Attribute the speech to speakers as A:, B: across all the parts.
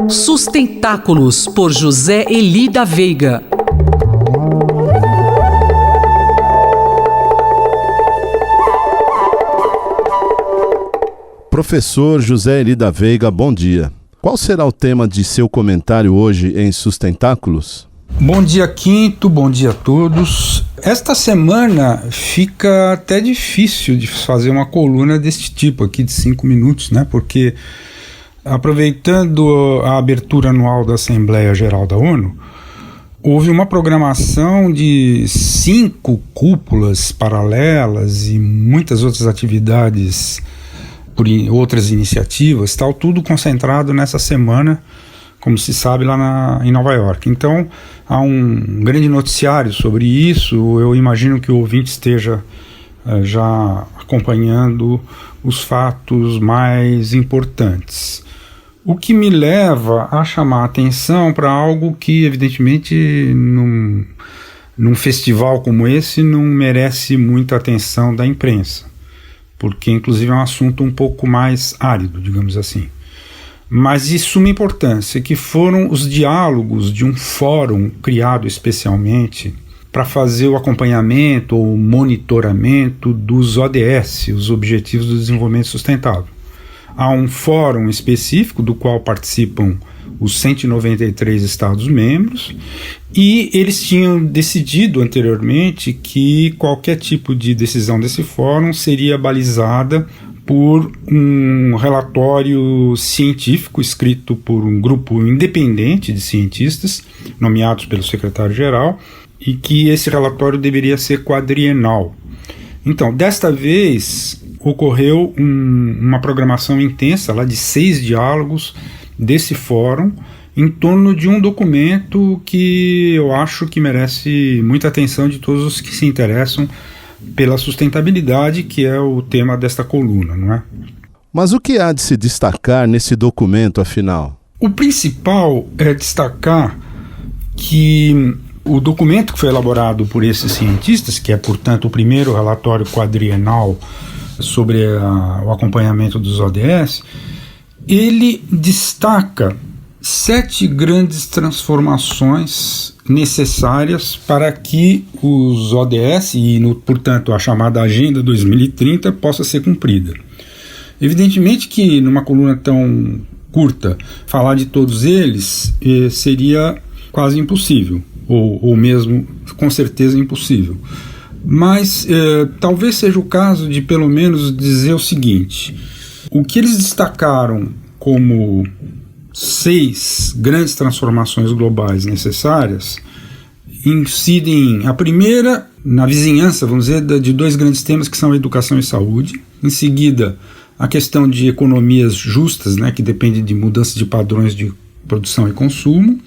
A: Sustentáculos, por José Eli da Veiga.
B: Professor José Eli da Veiga, bom dia. Qual será o tema de seu comentário hoje em Sustentáculos?
C: Bom dia, Quinto, bom dia a todos. Esta semana fica até difícil de fazer uma coluna deste tipo aqui de 5 minutos, né? Porque, aproveitando a abertura anual da Assembleia Geral da ONU, houve uma programação de 5 cúpulas paralelas e muitas outras atividades por outras iniciativas, tal, tudo concentrado nessa semana, como se sabe, lá em Nova York. Então, há um grande noticiário sobre isso. Eu imagino que o ouvinte esteja já acompanhando os fatos mais importantes. O que me leva a chamar a atenção para algo que, evidentemente, num festival como esse, não merece muita atenção da imprensa, porque, inclusive, é um assunto um pouco mais árido, digamos assim. Mas de suma importância, que foram os diálogos de um fórum criado especialmente para fazer o acompanhamento ou monitoramento dos ODS, os Objetivos do Desenvolvimento Sustentável. Há um fórum específico do qual participam os 193 Estados-membros, e eles tinham decidido anteriormente que qualquer tipo de decisão desse fórum seria balizada por um relatório científico escrito por um grupo independente de cientistas, nomeados pelo secretário-geral, e que esse relatório deveria ser quadrienal. Então, desta vez, ocorreu uma programação intensa lá de 6 diálogos desse fórum em torno de um documento que eu acho que merece muita atenção de todos os que se interessam pela sustentabilidade, que é o tema desta coluna, não é?
B: Mas o que há de se destacar nesse documento, afinal?
C: O principal é destacar que o documento que foi elaborado por esses cientistas, que é, portanto, o primeiro relatório quadrienal sobre o acompanhamento dos ODS, ele destaca 7 grandes transformações necessárias para que os ODS e, portanto, a chamada Agenda 2030 possa ser cumprida. Evidentemente que numa coluna tão curta falar de todos eles seria quase impossível, ou mesmo com certeza impossível. Mas talvez seja o caso de pelo menos dizer o seguinte: o que eles destacaram como 6 grandes transformações globais necessárias incidem, a primeira, na vizinhança, vamos dizer, de 2 grandes temas que são a educação e saúde. Em seguida, a questão de economias justas, né, que depende de mudança de padrões de produção e consumo.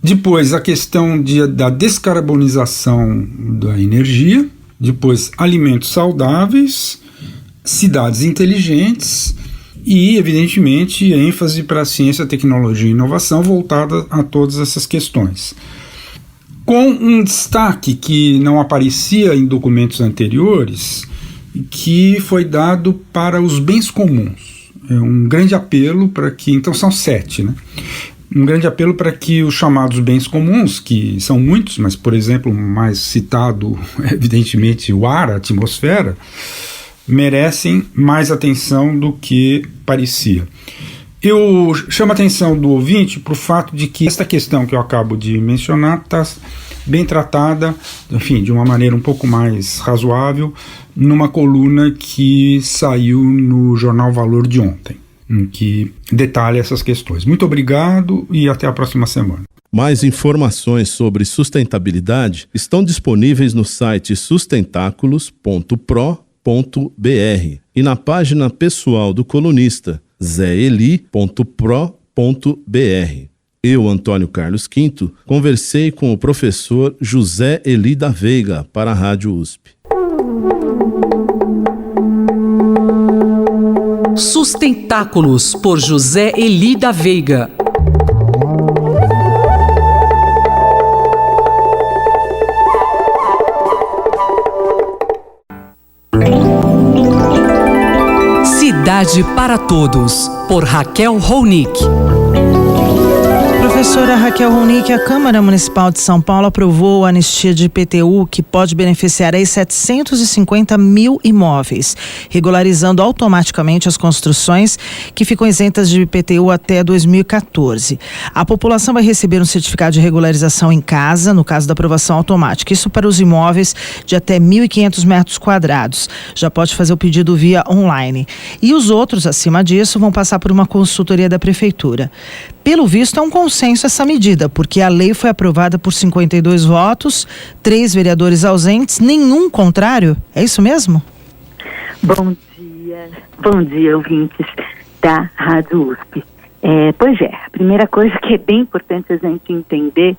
C: Depois, a questão da descarbonização da energia. Depois, alimentos saudáveis, cidades inteligentes e, evidentemente, ênfase para a ciência, tecnologia e inovação voltada a todas essas questões. Com um destaque que não aparecia em documentos anteriores, que foi dado para os bens comuns. É um grande apelo para que... Então são 7, né? Um grande apelo para que os chamados bens comuns, que são muitos, mas, por exemplo, o mais citado, evidentemente, o ar, a atmosfera, merecem mais atenção do que parecia. Eu chamo a atenção do ouvinte para o fato de que esta questão que eu acabo de mencionar está bem tratada, enfim, de uma maneira um pouco mais razoável, numa coluna que saiu no jornal Valor de ontem, em que detalha essas questões. Muito obrigado e até a próxima semana.
B: Mais informações sobre sustentabilidade estão disponíveis no site sustentáculos.pro.br e na página pessoal do colunista zeeli.pro.br. Eu, Antônio Carlos Quinto, conversei com o professor José Eli da Veiga para a Rádio USP.
A: Sustentáculos, por José Eli da Veiga. Cidade para Todos, por Raquel Ronick.
D: Professora Raquel Ronick, a Câmara Municipal de São Paulo aprovou a anistia de IPTU que pode beneficiar aí 750 mil imóveis, regularizando automaticamente as construções que ficam isentas de IPTU até 2014. A população vai receber um certificado de regularização em casa, no caso da aprovação automática. Isso para os imóveis de até 1.500 metros quadrados. Já pode fazer o pedido via online. E os outros, acima disso, vão passar por uma consultoria da Prefeitura. Pelo visto, é um consenso essa medida, porque a lei foi aprovada por 52 votos, 3 vereadores ausentes, nenhum contrário. É isso mesmo?
E: Bom dia, ouvintes da Rádio USP. Pois é, a primeira coisa que é bem importante a gente entender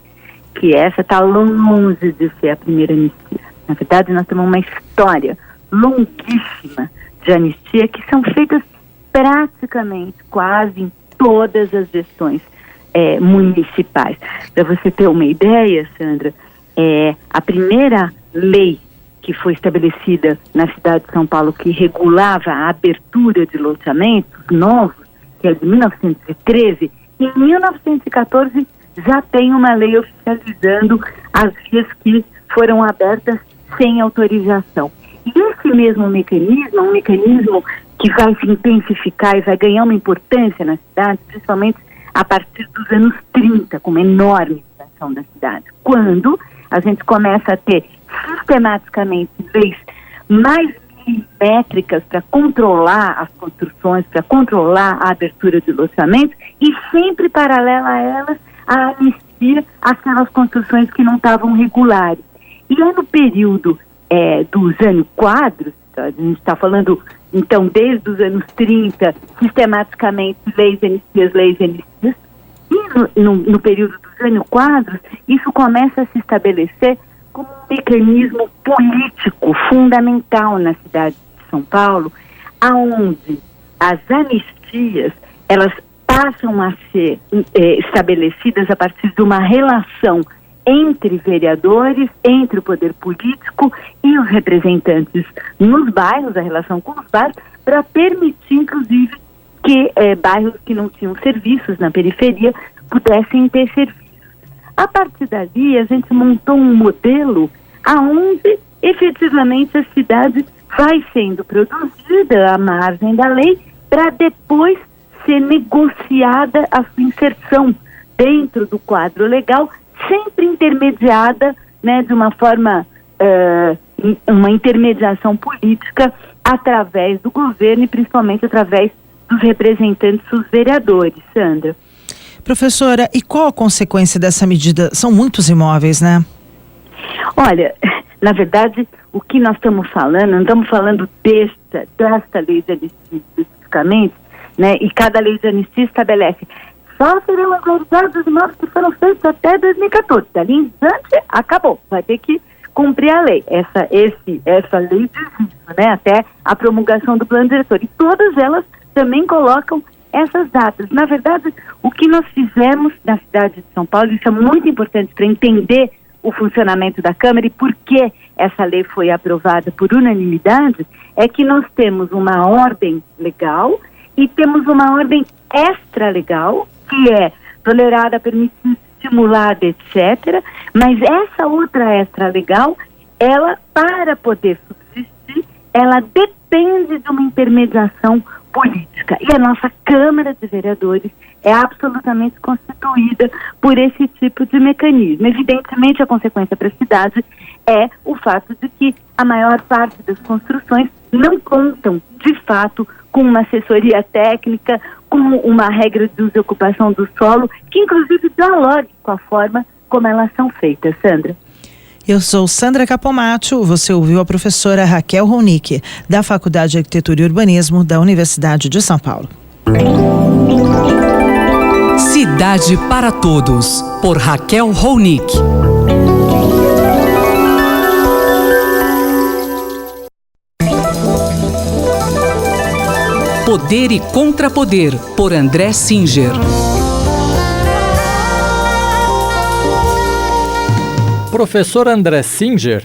E: que essa está longe de ser a primeira anistia. Na verdade, nós temos uma história longuíssima de anistia que são feitas praticamente quase em todas as gestões municipais. Para você ter uma ideia, Sandra, a primeira lei que foi estabelecida na cidade de São Paulo que regulava a abertura de loteamentos novos, que é de 1913, em 1914 já tem uma lei oficializando as vias que foram abertas sem autorização. E esse mesmo mecanismo, um mecanismo que vai se intensificar e vai ganhar uma importância na cidade, principalmente a partir dos anos 30, com uma enorme expansão da cidade. Quando a gente começa a ter sistematicamente leis mais milimétricas para controlar as construções, para controlar a abertura de loteamentos e sempre paralela a elas a anistia aquelas construções que não estavam regulares. E é no período dos anos quadros, a gente está falando, então, desde os anos 30, sistematicamente, leis, anistia. E no período dos anos quadros, isso começa a se estabelecer como um mecanismo político fundamental na cidade de São Paulo, aonde as anistias, elas passam a ser estabelecidas a partir de uma relação entre vereadores, entre o poder político e os representantes nos bairros, a relação com os bairros, para permitir, inclusive, que bairros que não tinham serviços na periferia pudessem ter serviços. A partir dali, a gente montou um modelo aonde, efetivamente, a cidade vai sendo produzida à margem da lei para depois ser negociada a sua inserção dentro do quadro legal, sempre intermediada, né, de uma forma, uma intermediação política através do governo e principalmente através dos representantes dos vereadores, Sandra.
D: Professora, e qual a consequência dessa medida? São muitos imóveis, né?
E: Olha, na verdade, o que nós estamos falando, não estamos falando desta lei de anistia especificamente, né, e cada lei de anistia estabelece só serão regularizados os imóveis que foram feitos até 2014. Dali em diante, acabou. Vai ter que cumprir a lei. Essa lei diz isso, né? Até a promulgação do plano diretor. E todas elas também colocam essas datas. Na verdade, o que nós fizemos na cidade de São Paulo, isso é muito importante para entender o funcionamento da Câmara e por que essa lei foi aprovada por unanimidade, é que nós temos uma ordem legal e temos uma ordem extra-legal, que é tolerada, permitida, estimulada, etc. Mas essa outra extra-legal, ela, para poder subsistir, ela depende de uma intermediação política. E a nossa Câmara de Vereadores é absolutamente constituída por esse tipo de mecanismo. Evidentemente, a consequência para a cidade é o fato de que a maior parte das construções não contam, de fato, com uma assessoria técnica, com uma regra de uso e ocupação do solo, que inclusive dialogue com a forma como elas são feitas, Sandra.
D: Eu sou Sandra Capomatto, você ouviu a professora Raquel Ronick, da Faculdade de Arquitetura e Urbanismo da Universidade de São Paulo.
A: Cidade para Todos, por Raquel Ronick. Poder e Contrapoder, por André Singer.
F: Professor André Singer,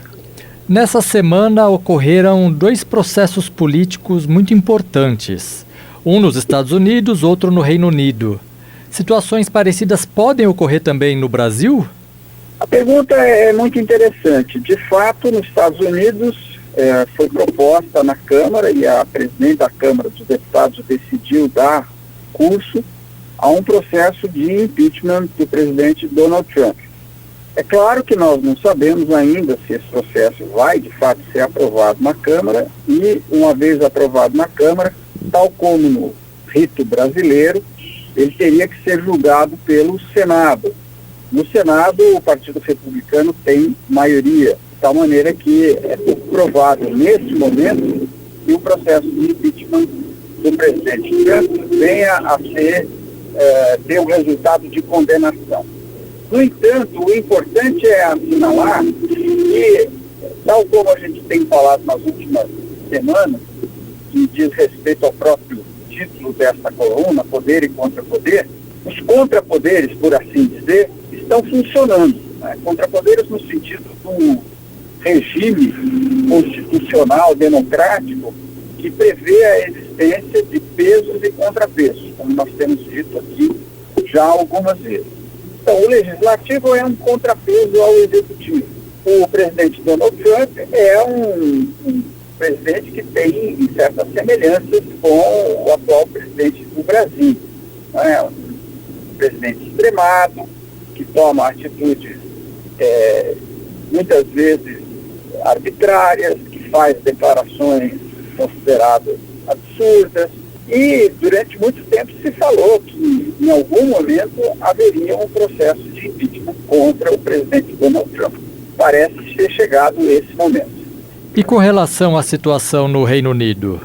F: nessa semana ocorreram 2 processos políticos muito importantes. Um nos Estados Unidos, outro no Reino Unido. Situações parecidas podem ocorrer também no Brasil?
G: A pergunta é muito interessante. De fato, nos Estados Unidos foi proposta na Câmara e a presidente da Câmara dos Deputados decidiu dar curso a um processo de impeachment do presidente Donald Trump. É claro que nós não sabemos ainda se esse processo vai de fato ser aprovado na Câmara e, uma vez aprovado na Câmara, tal como no rito brasileiro, ele teria que ser julgado pelo Senado. No Senado, o Partido Republicano tem maioria, de tal maneira que é provável, nesse momento, que o processo de impeachment do presidente Trump venha a ter um resultado de condenação. No entanto, o importante é assinalar que, tal como a gente tem falado nas últimas semanas, que diz respeito ao próprio título desta coluna, Poder e Contrapoder, os contrapoderes, por assim dizer, estão funcionando. Né? Contrapoderes no sentido do regime constitucional democrático que prevê a existência de pesos e contrapesos, como nós temos dito aqui já algumas vezes. Então, o legislativo é um contrapeso ao executivo. O presidente Donald Trump é um presidente que tem certas semelhanças com o atual presidente do Brasil. É um presidente extremado, que toma atitudes muitas vezes arbitrárias, que faz declarações consideradas absurdas, e durante muito tempo se falou que em algum momento haveria um processo de impeachment contra o presidente Donald Trump. Parece ter chegado esse momento.
F: E com relação à situação no Reino Unido?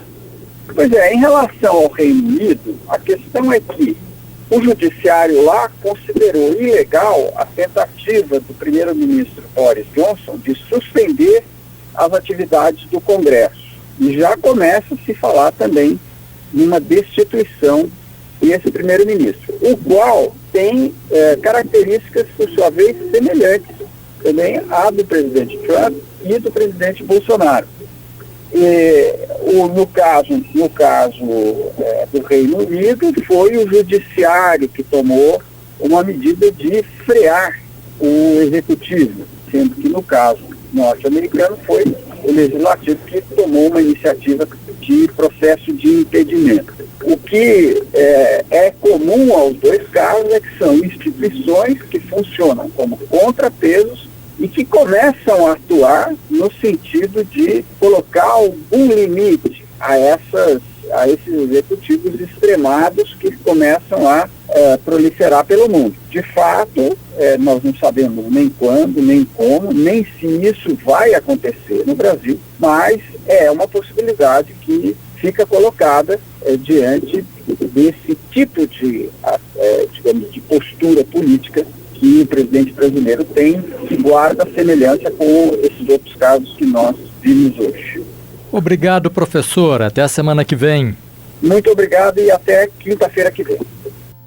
G: Pois é, em relação ao Reino Unido, a questão é que o judiciário lá considerou ilegal a tentativa do primeiro-ministro Boris Johnson de suspender as atividades do Congresso. E já começa a se falar também numa destituição desse primeiro-ministro, o qual tem características, por sua vez, semelhantes também à do presidente Trump e do presidente Bolsonaro. No caso do Reino Unido, foi o judiciário que tomou uma medida de frear o executivo, sendo que no caso norte-americano foi o legislativo que tomou uma iniciativa de processo de impedimento. O que é comum aos dois casos é que são instituições que funcionam como contrapesos e que começam a atuar no sentido de colocar algum limite a esses executivos extremados que começam a proliferar pelo mundo. De fato, nós não sabemos nem quando, nem como, nem se isso vai acontecer no Brasil, mas é uma possibilidade que fica colocada diante desse tipo de, digamos, de postura política que o presidente brasileiro tem, que guarda semelhança com esses outros casos que nós vimos hoje.
F: Obrigado, professor. Até a semana que vem.
G: Muito obrigado e até quinta-feira que vem.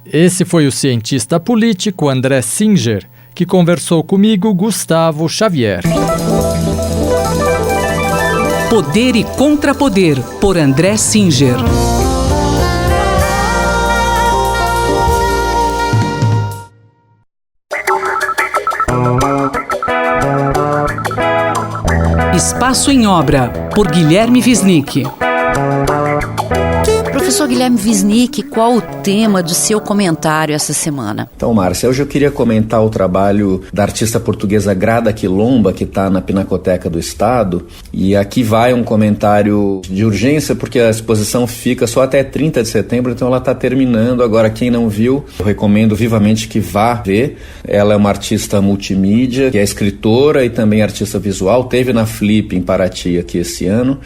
F: Esse foi o cientista político André Singer, que conversou comigo, Gustavo Xavier.
A: Poder e Contrapoder, por André Singer. Espaço em Obra, por Guilherme Wisnik.
H: Professor Guilherme Wisnik, qual o tema do seu comentário essa semana?
I: Então, Márcia, hoje eu queria comentar o trabalho da artista portuguesa Grada Quilomba, que está na Pinacoteca do Estado. E aqui vai um comentário de urgência, porque a exposição fica só até 30 de setembro, então ela está terminando. Agora, quem não viu, eu recomendo vivamente que vá ver. Ela é uma artista multimídia, que é escritora e também artista visual. Teve na Flip, em Paraty, aqui esse ano.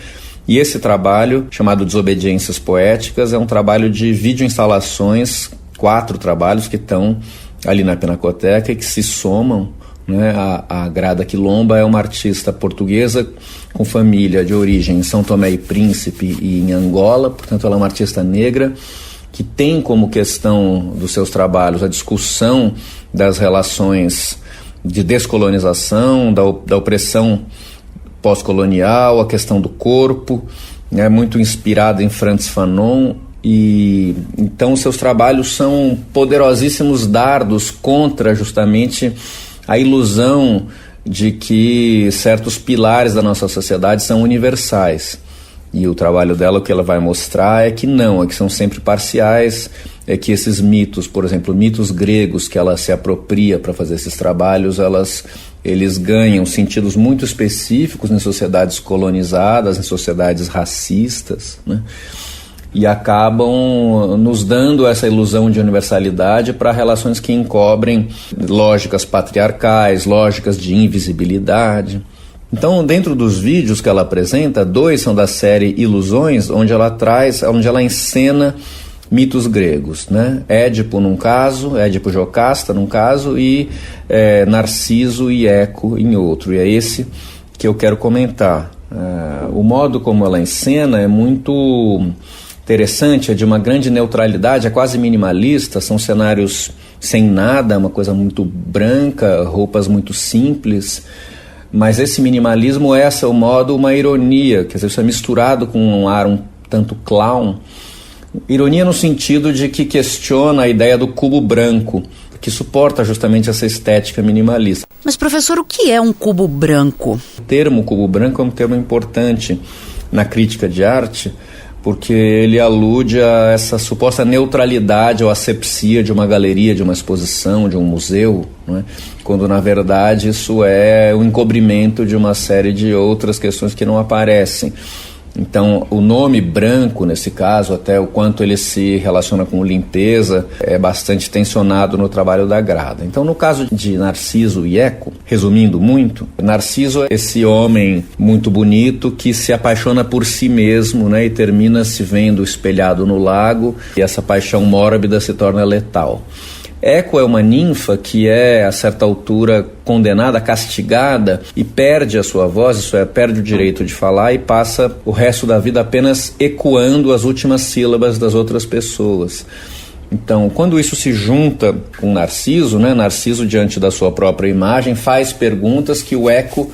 I: E esse trabalho, chamado Desobediências Poéticas, é um trabalho de videoinstalações, 4 trabalhos que estão ali na Pinacoteca e que se somam, né? A Grada Quilomba é uma artista portuguesa com família de origem em São Tomé e Príncipe e em Angola, portanto ela é uma artista negra que tem como questão dos seus trabalhos a discussão das relações de descolonização, da opressão pós-colonial, a questão do corpo, muito inspirada em Frantz Fanon E então seus trabalhos são poderosíssimos dardos contra justamente a ilusão de que certos pilares da nossa sociedade são universais. E o trabalho dela, o que ela vai mostrar é que não, é que são sempre parciais, é que esses mitos, por exemplo, mitos gregos que ela se apropria para fazer esses trabalhos, eles ganham sentidos muito específicos em sociedades colonizadas, em sociedades racistas, né? E acabam nos dando essa ilusão de universalidade para relações que encobrem lógicas patriarcais, lógicas de invisibilidade. Então, dentro dos vídeos que ela apresenta, 2 são da série Ilusões, onde ela encena mitos gregos, né? Édipo num caso, Édipo Jocasta num caso e Narciso e Eco em outro. E é esse que eu quero comentar. O modo como ela encena é muito interessante, é de uma grande neutralidade, é quase minimalista, são cenários sem nada, uma coisa muito branca, roupas muito simples, mas esse minimalismo é o modo, uma ironia, quer dizer, isso é misturado com um ar um tanto clown, ironia no sentido de que questiona a ideia do cubo branco, que suporta justamente essa estética minimalista.
H: Mas, professor, o que é um cubo branco?
I: O termo cubo branco é um termo importante na crítica de arte, porque ele alude a essa suposta neutralidade ou asepsia de uma galeria, de uma exposição, de um museu, não é? Quando na verdade isso é o encobrimento de uma série de outras questões que não aparecem. Então, o nome branco, nesse caso, até o quanto ele se relaciona com limpeza, é bastante tensionado no trabalho da Grada. Então, no caso de Narciso e Eco, resumindo muito, Narciso é esse homem muito bonito que se apaixona por si mesmo, né, e termina se vendo espelhado no lago, e essa paixão mórbida se torna letal. Eco é uma ninfa que é, a certa altura, condenada, castigada e perde a sua voz, isso é, perde o direito de falar e passa o resto da vida apenas ecoando as últimas sílabas das outras pessoas. Então, quando isso se junta com Narciso, né, Narciso, diante da sua própria imagem, faz perguntas que o Eco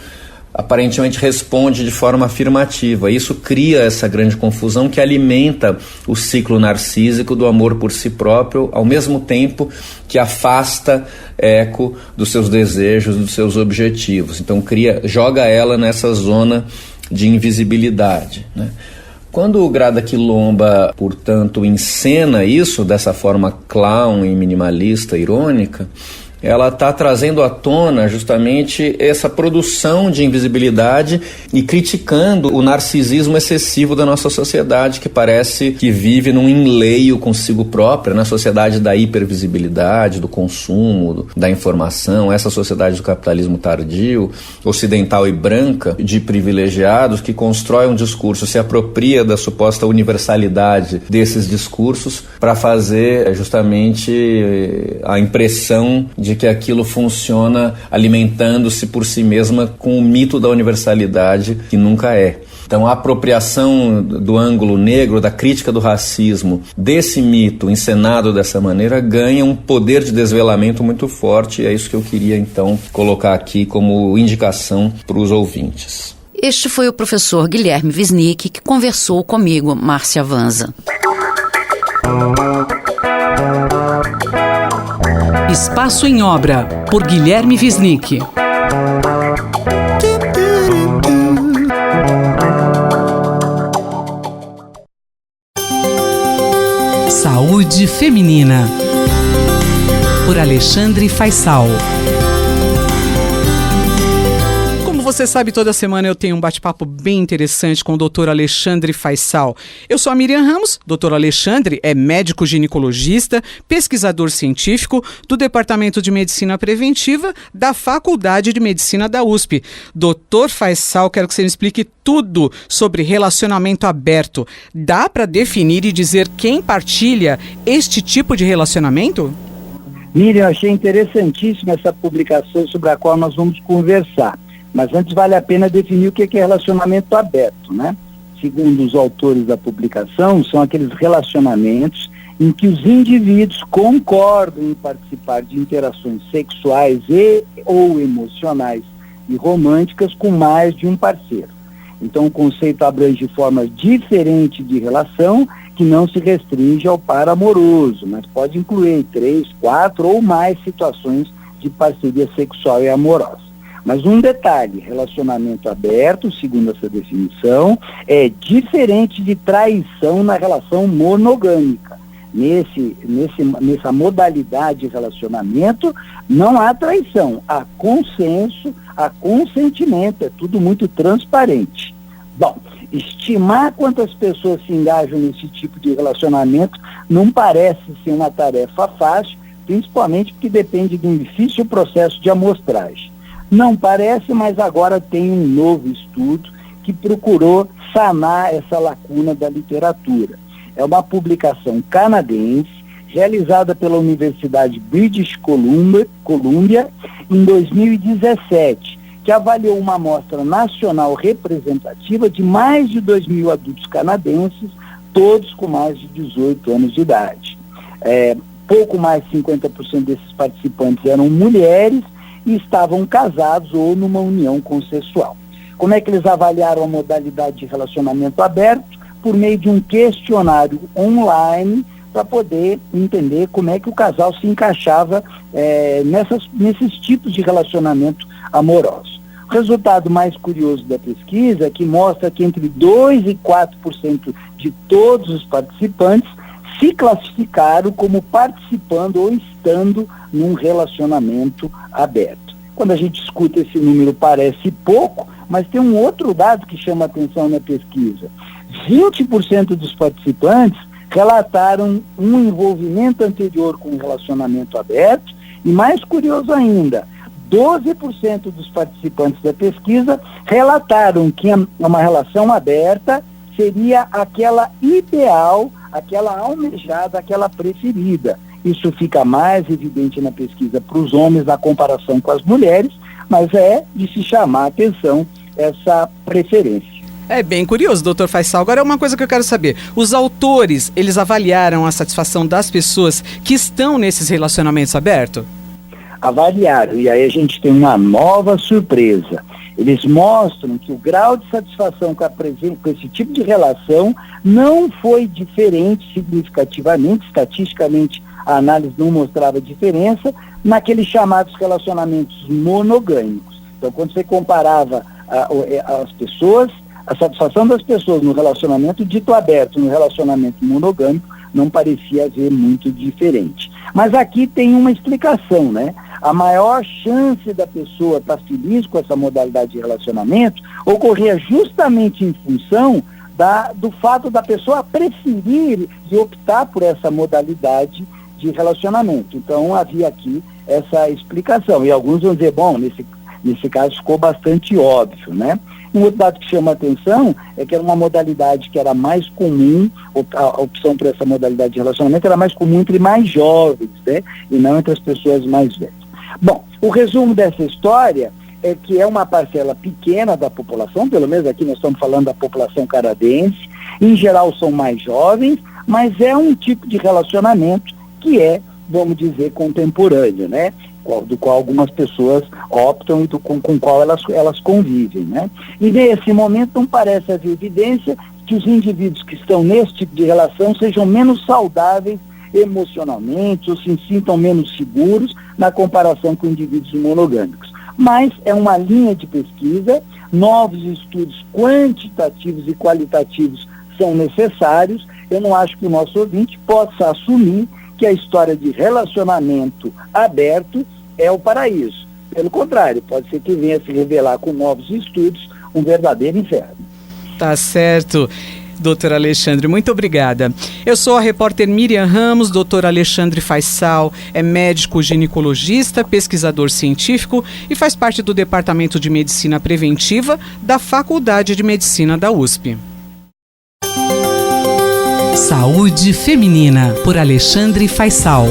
I: aparentemente responde de forma afirmativa. Isso cria essa grande confusão que alimenta o ciclo narcísico do amor por si próprio, ao mesmo tempo que afasta Eco dos seus desejos, dos seus objetivos. Então joga ela nessa zona de invisibilidade, né? Quando o Grada Quilomba, portanto, encena isso dessa forma clown e minimalista, irônica, ela está trazendo à tona justamente essa produção de invisibilidade e criticando o narcisismo excessivo da nossa sociedade, que parece que vive num enleio consigo própria, na sociedade da hipervisibilidade, do consumo, da informação, essa sociedade do capitalismo tardio, ocidental e branca, de privilegiados, que constrói um discurso, se apropria da suposta universalidade desses discursos para fazer justamente a impressão de que aquilo funciona alimentando-se por si mesma com o mito da universalidade, que nunca é. Então a apropriação do ângulo negro, da crítica do racismo, desse mito encenado dessa maneira, ganha um poder de desvelamento muito forte, e é isso que eu queria então colocar aqui como indicação para os ouvintes.
H: Este foi o professor Guilherme Wisnik que conversou comigo, Márcia Vanza.
A: Espaço em Obra, por Guilherme Wisnik. Saúde Feminina, por Alexandre Faisal. Você sabe, toda semana eu tenho um bate-papo bem interessante com o Dr. Alexandre Faisal. Eu sou a Miriam Ramos, Dr. Alexandre é médico ginecologista, pesquisador científico do Departamento de Medicina Preventiva da Faculdade de Medicina da USP. Dr. Faisal, quero que você me explique tudo sobre relacionamento aberto. Dá para definir e dizer quem partilha este tipo de relacionamento?
J: Miriam, achei interessantíssima essa publicação sobre a qual nós vamos conversar. Mas antes vale a pena definir o que é relacionamento aberto, né? Segundo os autores da publicação, são aqueles relacionamentos em que os indivíduos concordam em participar de interações sexuais ou emocionais e românticas com mais de um parceiro. Então o conceito abrange formas diferentes de relação que não se restringe ao par amoroso, mas pode incluir 3, 4 ou mais situações de parceria sexual e amorosa. Mas um detalhe, relacionamento aberto, segundo essa definição, é diferente de traição na relação monogâmica. Nessa modalidade de relacionamento, não há traição, há consenso, há consentimento, é tudo muito transparente. Bom, estimar quantas pessoas se engajam nesse tipo de relacionamento não parece ser uma tarefa fácil, principalmente porque depende de um difícil processo de amostragem. Não parece, mas agora tem um novo estudo que procurou sanar essa lacuna da literatura. É uma publicação canadense, realizada pela Universidade British Columbia em 2017, que avaliou uma amostra nacional representativa de mais de 2.000 adultos canadenses, todos com mais de 18 anos de idade. Pouco mais de 50% desses participantes eram mulheres e estavam casados ou numa união consensual. Como é que eles avaliaram a modalidade de relacionamento aberto? Por meio de um questionário online para poder entender como é que o casal se encaixava nesses tipos de relacionamento amoroso. O resultado mais curioso da pesquisa é que mostra que entre 2% e 4% de todos os participantes se classificaram como participando ou estando num relacionamento aberto. Quando a gente escuta esse número parece pouco, mas tem um outro dado que chama atenção na pesquisa. 20% dos participantes relataram um envolvimento anterior com um relacionamento aberto e, mais curioso ainda, 12% dos participantes da pesquisa relataram que uma relação aberta seria aquela ideal, aquela almejada, aquela preferida. Isso fica mais evidente na pesquisa para os homens na comparação com as mulheres, mas é de se chamar a atenção essa preferência.
A: É bem curioso, doutor Faisal. Agora é uma coisa que eu quero saber. Os autores, eles avaliaram a satisfação das pessoas que estão nesses relacionamentos abertos?
J: Avaliaram, e aí a gente tem uma nova surpresa. Eles mostram que o grau de satisfação com esse tipo de relação não foi diferente significativamente, estatisticamente a análise não mostrava diferença, naqueles chamados relacionamentos monogâmicos. Então, quando você comparava as pessoas, a satisfação das pessoas no relacionamento dito aberto, no relacionamento monogâmico, não parecia haver muito diferente. Mas aqui tem uma explicação, né? A maior chance da pessoa estar feliz com essa modalidade de relacionamento ocorria justamente em função do fato da pessoa preferir e optar por essa modalidade de relacionamento. Então havia aqui essa explicação. E alguns vão dizer, bom, nesse caso ficou bastante óbvio, né? Um outro dado que chama a atenção é que era uma modalidade que era mais comum, a opção por essa modalidade de relacionamento era mais comum entre mais jovens, né? E não entre as pessoas mais velhas. Bom, o resumo dessa história é que é uma parcela pequena da população, pelo menos aqui nós estamos falando da população canadense, em geral são mais jovens, mas é um tipo de relacionamento que é, vamos dizer, contemporâneo, né? Do qual algumas pessoas optam e com o qual elas convivem, né? E nesse momento não parece haver evidência que os indivíduos que estão nesse tipo de relação sejam menos saudáveis emocionalmente ou se sintam menos seguros na comparação com indivíduos monogâmicos. Mas é uma linha de pesquisa, novos estudos quantitativos e qualitativos são necessários. Eu não acho que o nosso ouvinte possa assumir que a história de relacionamento aberto é o paraíso. Pelo contrário, pode ser que venha se revelar com novos estudos um verdadeiro inferno.
A: Tá certo. Doutor Alexandre, muito obrigada. Eu sou a repórter Miriam Ramos. Doutor Alexandre Faisal é médico ginecologista, pesquisador científico e faz parte do Departamento de Medicina Preventiva da Faculdade de Medicina da USP.
K: Saúde Feminina, por Alexandre Faisal.